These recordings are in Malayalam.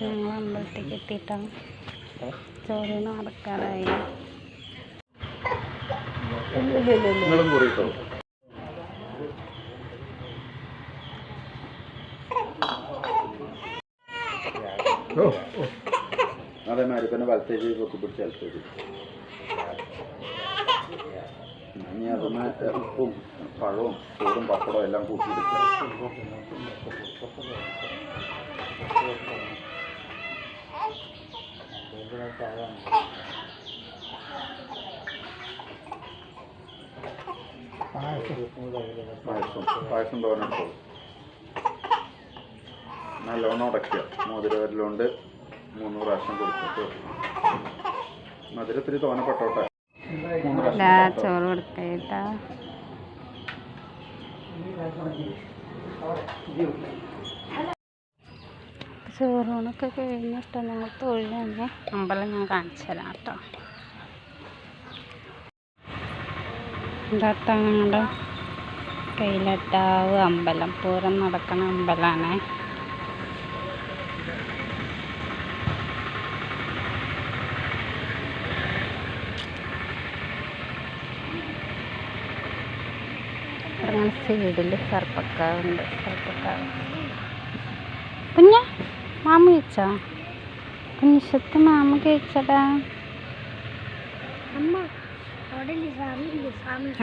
ഞങ്ങൾ അമ്പലത്തേക്ക് എത്തിയിട്ടാണ് ചോറിന് നടക്കാറായി. അതേമാതിരി പിന്നെ വലത്തേക്ക് കൊത്തി പിടിച്ച് വലത്തേക്ക് ഇനി അതുമേ ഉപ്പും പഴവും ചോറും പപ്പടവും എല്ലാം കൂട്ടിയെടുക്കുക. പായസം തോന്നിട്ടു നല്ലോണം ഉടയ്ക്കുക. മോതിരവരലുകൊണ്ട് 3 പ്രാവശ്യം കൊടുത്തിട്ട് മധുരത്തിൽ തോന്നപ്പെട്ടോട്ടെ. ചോറ് കൊടുത്തേട്ടാ ചോറൂണൊക്കെ കഴിഞ്ഞിട്ട് ഞങ്ങൾ തൊഴിൽ തന്നെ അമ്പലം ഞാൻ കാണിച്ചു തരാം കേട്ടോ. ഇതാ ഞങ്ങളുടെ കൈലട്ടാവ് അമ്പലം പൂരം നടക്കുന്ന അമ്പലമാണ്. അങ്ങനെ സൈഡിൽ സർപ്പക്കാവുണ്ട്. സർപ്പക്കാവ് കുഞ്ഞ മാമ കഴിച്ചോ? കുഞ്ഞിശത്ത് മാമ കഴിച്ചടാ.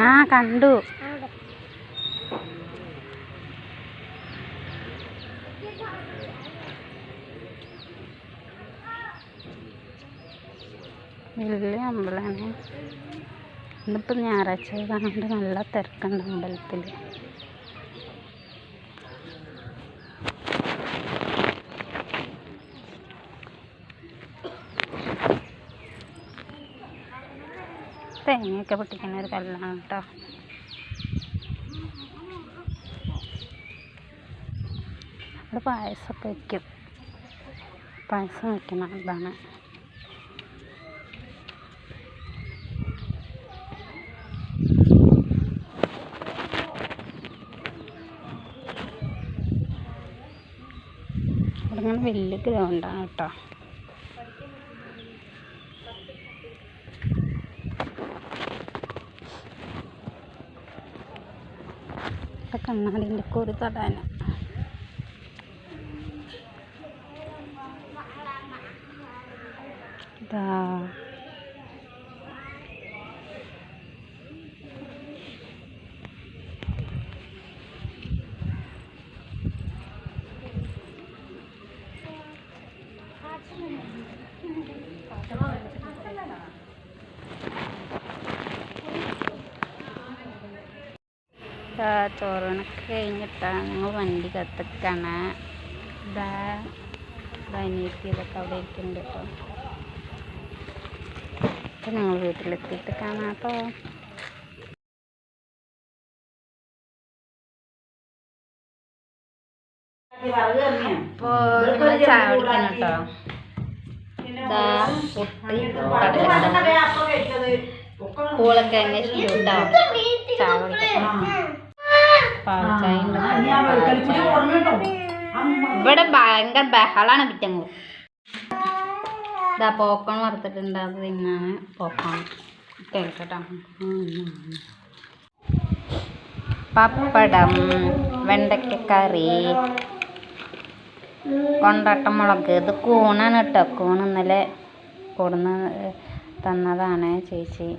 ആ കണ്ടു. വലിയ അമ്പലമാണ്. ഇന്നിപ്പോൾ ഞായറാഴ്ച ആയതുകൊണ്ട് നല്ല തിരക്കുണ്ട് അമ്പലത്തിൽ. തേങ്ങയൊക്കെ പൊട്ടിക്കുന്ന ഒരു കല്ലാണ് കേട്ടോ. അവിടെ പായസമൊക്കെ വയ്ക്കും. പായസം വയ്ക്കണം. ഇതാണ് അവിടെ വലിയ ഗ്രൗണ്ടാണ് കേട്ടോ. കണ്ണാടിൻ്റെ ഒരു തടാന. ഇതാ ചോറിനൊക്കെ കഴിഞ്ഞിട്ടാണ് ഞങ്ങൾ വണ്ടി കത്തിക്കാണ്. ഇതാ അനിയത്തി ഇതൊക്കെ അവിടെ ഇരിക്കുന്നുണ്ട് കേട്ടോ. അപ്പം ഞങ്ങൾ വീട്ടിലെത്തിയിട്ട് കാണാം കേട്ടോ. അപ്പോൾ ചായ കുടിക്കണം കേട്ടോ. ഇതാ പൊട്ടി പൂളക്കിഴങ്ങ് ഇഷ്ടം ചായ കുടിക്കണം. പാൽച്ചായ ഇവിടെ ഭയങ്കര ബഹളാണ് കിട്ടുന്നത്. ഇതാ പോക്കൺ വറുത്തിട്ടുണ്ട്. അത് തിന്നാണ് പോക്കൺ കേൾക്കട്ടോ. പപ്പടം, വെണ്ടയ്ക്കക്കറി, കൊണ്ടാട്ടമുളക്. ഇത് കൂണാണ് കേട്ടോ. കൂൺ ഇന്നലെ കൊടുന്ന് തന്നതാണ് ചേച്ചി.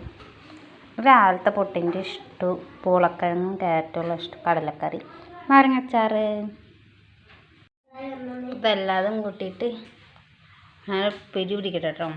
രാവിലത്തെ പൊട്ടിൻ്റെ ഇഷ്ടം, പൂളക്കിഴങ്ങും ക്യാരറ്റുള്ള ഇഷ്ടം, കടലക്കറി, നാരങ്ങച്ചാറ്. ഇതെല്ലാതും കൂട്ടിയിട്ട് ഞാൻ പിരി പിടിക്കട്ടെ കേട്ടോ.